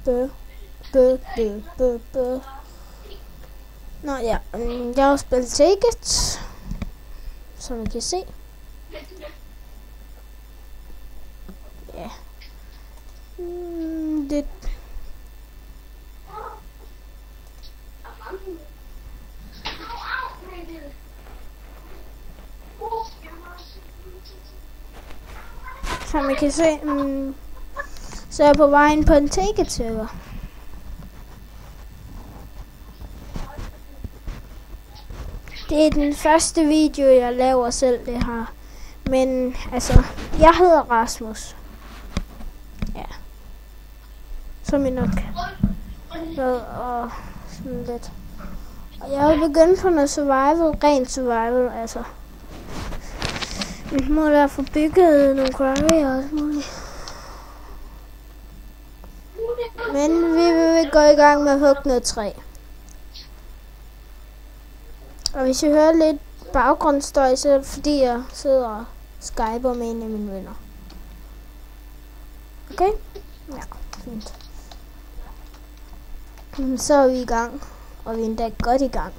Nå ja, jeg har spillet Ticket, som I kan se. Ja. Det som I kan se, så er jeg på vejen på en Ticket-server. Det er den første video, jeg laver selv, det her. Men altså, jeg hedder Rasmus. Ja. Som I nok ved, og sådan lidt. Og jeg har begyndt på noget survival, rent survival, altså. Vi må da få bygget nogle quarry og alt muligt. Men vi vil gå i gang med at hugge noget træ. Og hvis I hører lidt baggrundsstøj, så er det fordi jeg sidder og skyper med en af mine venner. Okay? Ja, fint. Så er vi i gang, og vi er endda godt i gang.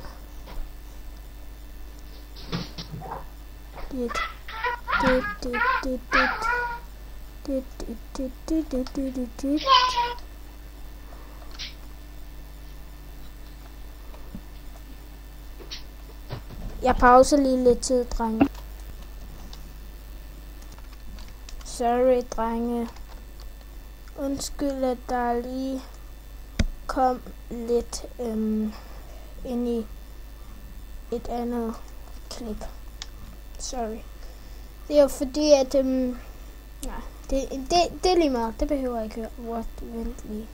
Jeg pauser lige lidt tid, drenge. Sorry, drenge. Undskyld, at der lige kom lidt ind i et andet klip. Sorry. Det er jo fordi, at nej, det er lige meget. Det behøver jeg ikke høre. What? Vent lige.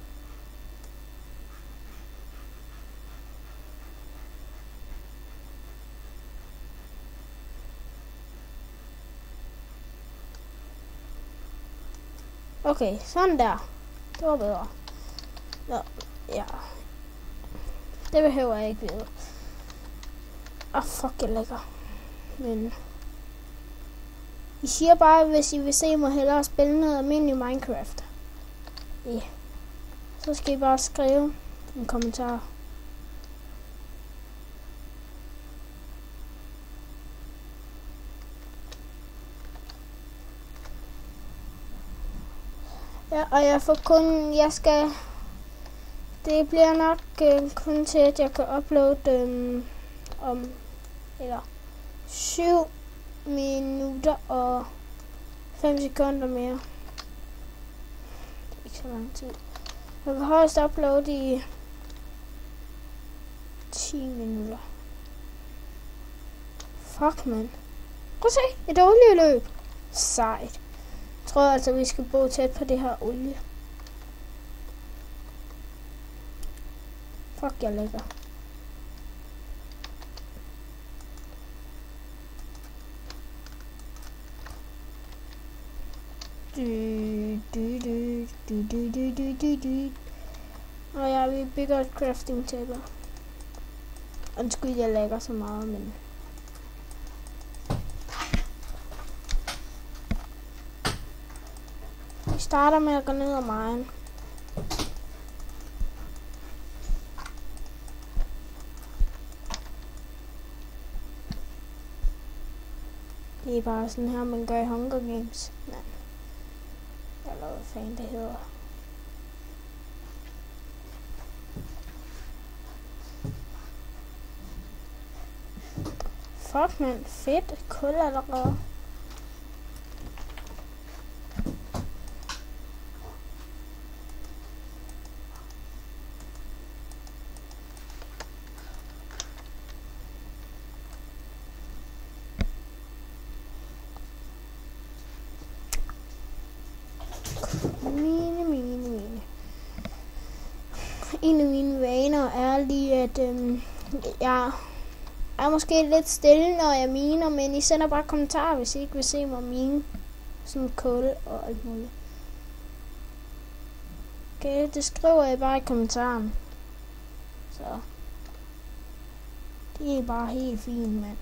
Okay, sådan der. Det var bedre. Nå, ja. Det behøver jeg ikke vide. Fuck, jeg lækker. Men I siger bare, hvis I vil se mig hellere spille noget almindelig Minecraft. Ja. Så skal I bare skrive en kommentar. Ja, og jeg får kun, det bliver nok kun til, at jeg kan uploade om 7 minutter og 5 sekunder mere. Det er ikke så lang tid. Jeg kan højst uploade i 10 minutter. Fuck, man. Prøv at se, et olieløb. Sejt. Jeg tror altså, vi skal bo tæt på det her olie. Fuck, jeg lækker. Og ja, vi bygger et crafting table. Undskyld, jeg lægger så meget, men vi starter med at gå ned ad vejen. Det er bare sådan her, man gør i Hunger Games. Nej. Eller hvad fanden det hedder. Fuck, man. Fedt. Kul allerede. En af mine vaner er lige, at jeg er måske lidt stille, når jeg miner, men I sender bare kommentarer, hvis I ikke vil se mig mine. Sådan kul og alt muligt. Okay, det skriver jeg bare i kommentaren. Så det er bare helt fint, mand.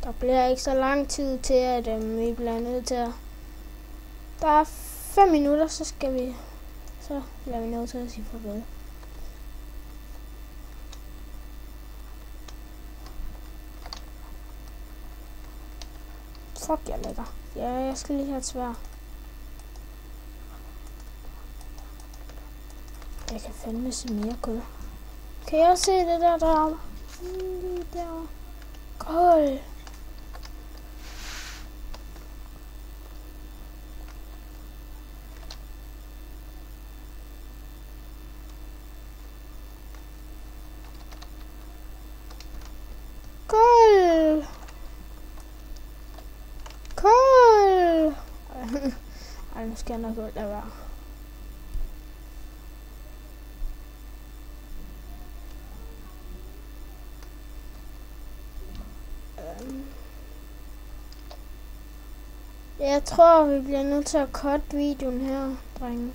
Der bliver ikke så lang tid til, at vi bliver nødt til at... Der er 5 minutter, så skal vi... Så bliver vi nødt til at sige farvel. Fuck, jeg lægger. Ja, jeg skal lige have et sværd. Jeg kan fandme se mere kød. Kan jeg se det der deroppe? Lige derovre. Kål. Kål. Kål. Ej, nu skal jeg nok godt lade være. Jeg tror, vi bliver nødt til at cutte videoen her, drenge.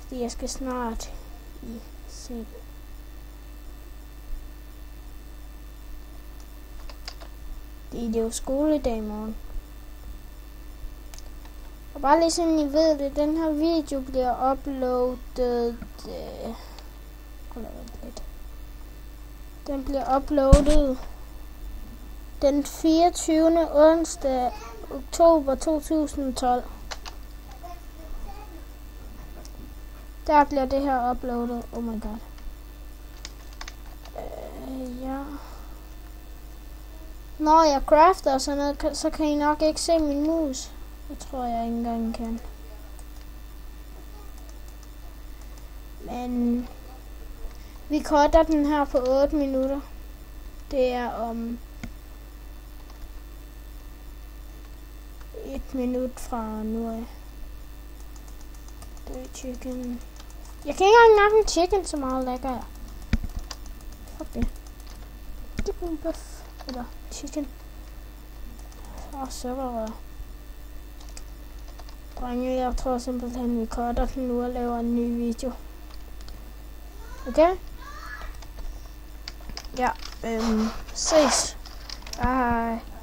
Fordi jeg skal snart i seng. Det er jo skoledag i morgen. Og bare lige sådan I ved det, den her video bliver uploadet... Den bliver uploadet den 24. onsdag oktober 2012. Der bliver det her uploadet. Oh my god. Ja. Når jeg crafter og sådan noget, så kan I nok ikke se min mus. Det tror jeg ikke engang kan. Men vi cutter den her på 8 minutter. Det er om 1 minut fra nu af. Det er chicken. Jeg kan ikke engang nakke en chicken, så meget lækker jeg. Fuck det. Chicken buff. Eller chicken. Og sukkerrør. Drenge, jeg tror simpelthen, vi cutter den nu og laver en ny video. Okay? Ja, ses. Bye.